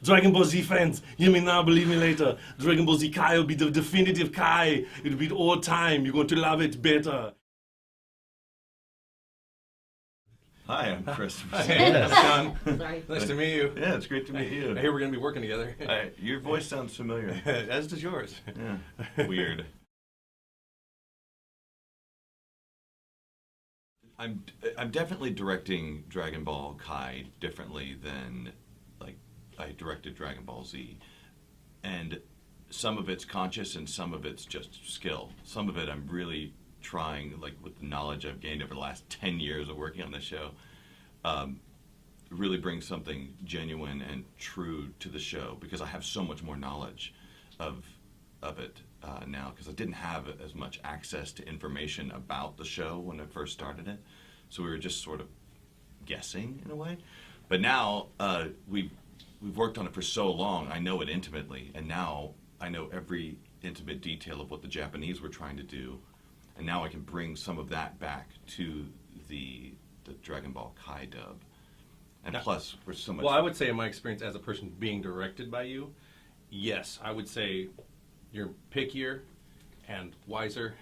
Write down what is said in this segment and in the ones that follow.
Dragon Ball Z fans, hear me now, believe me later. Dragon Ball Z Kai will be the definitive Kai. It'll be all time. You're going to love it better. Hi, I'm Chris. Hey, I'm Sean. Sorry. Nice to meet you. Yeah, it's great to meet you. I hear we're going to be working together. Your voice sounds familiar. As does yours. Yeah, weird. I'm definitely directing Dragon Ball Kai differently than like I directed Dragon Ball Z, and some of it's conscious and some of it's just skill. Some of it I'm really trying, like with the knowledge I've gained over the last 10 years of working on this show, really bring something genuine and true to the show, because I have so much more knowledge of it now, because I didn't have as much access to information about the show when I first started it, so we were just sort of guessing in a way. But now we've worked on it for so long, I know it intimately, and now I know every intimate detail of what the Japanese were trying to do, and now I can bring some of that back to the Dragon Ball Kai dub. And plus, we're so much... Well, I would say in my experience as a person being directed by you, yes, I would say you're pickier and wiser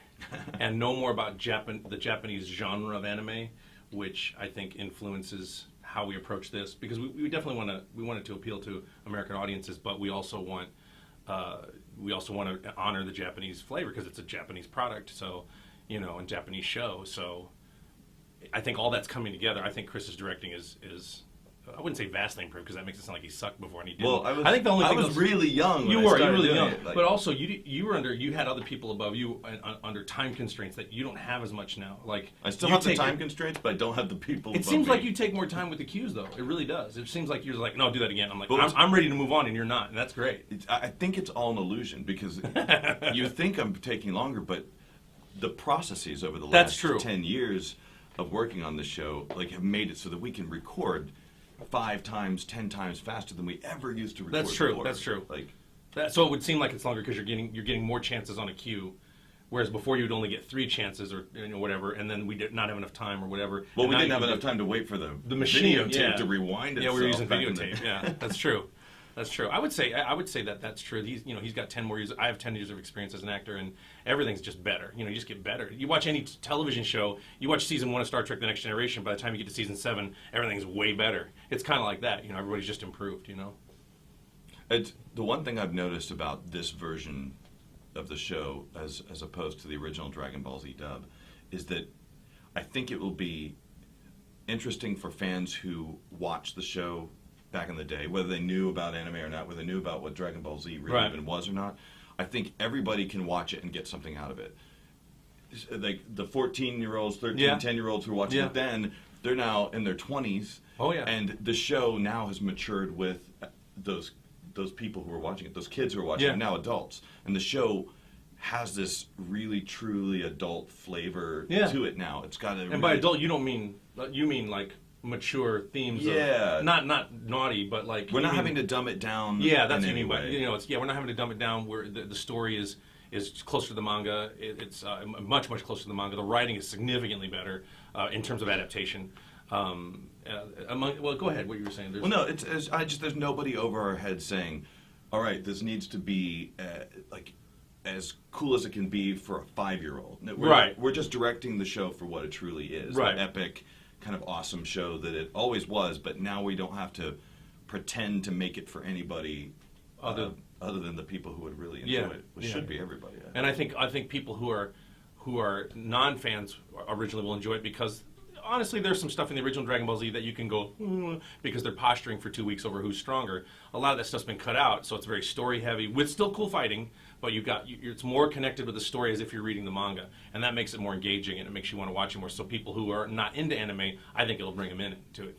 and know more about the Japanese genre of anime, which I think influences how we approach this, because we definitely want it to appeal to American audiences, but we also want to honor the Japanese flavor because it's a Japanese product, so and Japanese show. So I think all that's coming together. I think Chris's directing is I wouldn't say vastly improved, because that makes it sound like he sucked before and he didn't. Well, I think the only thing I was really young. You When were I started really doing young, it, like, but also you had other people above you under time constraints that you don't have as much now. Like I still have the time constraints, but I don't have the people. It above seems me. like you take more time with the cues, though. It really does. It seems like you're like, no, do that again. I'm like, But I'm ready to move on, and you're not, and that's great. I think it's all an illusion, because you think I'm taking longer, but the processes over the That's last true. 10 years of working on this show have made it so that we can record 5 times, 10 times faster than we ever used to record. That's true. before. That's true. Like, So it would seem like it's longer because you're getting more chances on a cue, whereas before you'd only get 3 chances or whatever, and then we did not have enough time or whatever. well, And we now didn't you have can enough time to wait for the machine videotape to rewind itself. Yeah, we were using back in the- videotape. Yeah, that's true. That's true. I would say that's true. He's got 10 more years. I have 10 years of experience as an actor, and everything's just better. You just get better. You watch any television show. You watch season 1 of Star Trek: The Next Generation. By the time you get to season 7, everything's way better. It's kind of like that. Everybody's just improved. It's the one thing I've noticed about this version of the show, as opposed to the original Dragon Ball Z dub, is that I think it will be interesting for fans who watch the show back in the day, whether they knew about anime or not, whether they knew about what Dragon Ball Z really even was or not. I think everybody can watch it and get something out of it. Like the 14-year-olds, 13, Yeah. 10-year-olds who were watching it then, they're now in their 20s. Oh, yeah. And the show now has matured with those people who were watching it, those kids who are watching it, now adults. And the show has this really, truly adult flavor to it now. It's got a And by adult, you mean like mature themes. Yeah. Of, not naughty, but like we're not having to dumb it down. Yeah, that's in any anyway. way. We're not having to dumb it down. Where the story is closer to the manga. It's much closer to the manga. The writing is significantly better in terms of adaptation. Well, go ahead. What you were saying? Well, no, there's nobody over our heads saying, "All right, this needs to be like as cool as it can be for a 5-year-old." We're just directing the show for what it truly is. Right. An epic, kind of awesome show that it always was, but now we don't have to pretend to make it for anybody other than the people who would really enjoy it, which should be everybody. And I think people who are non-fans originally will enjoy it, because honestly, there's some stuff in the original Dragon Ball Z that you can go, because they're posturing for 2 weeks over who's stronger. A lot of that stuff's been cut out, so it's very story heavy with still cool fighting, but it's more connected with the story as if you're reading the manga, and that makes it more engaging and it makes you want to watch it more. So people who are not into anime, I think it'll bring them into it.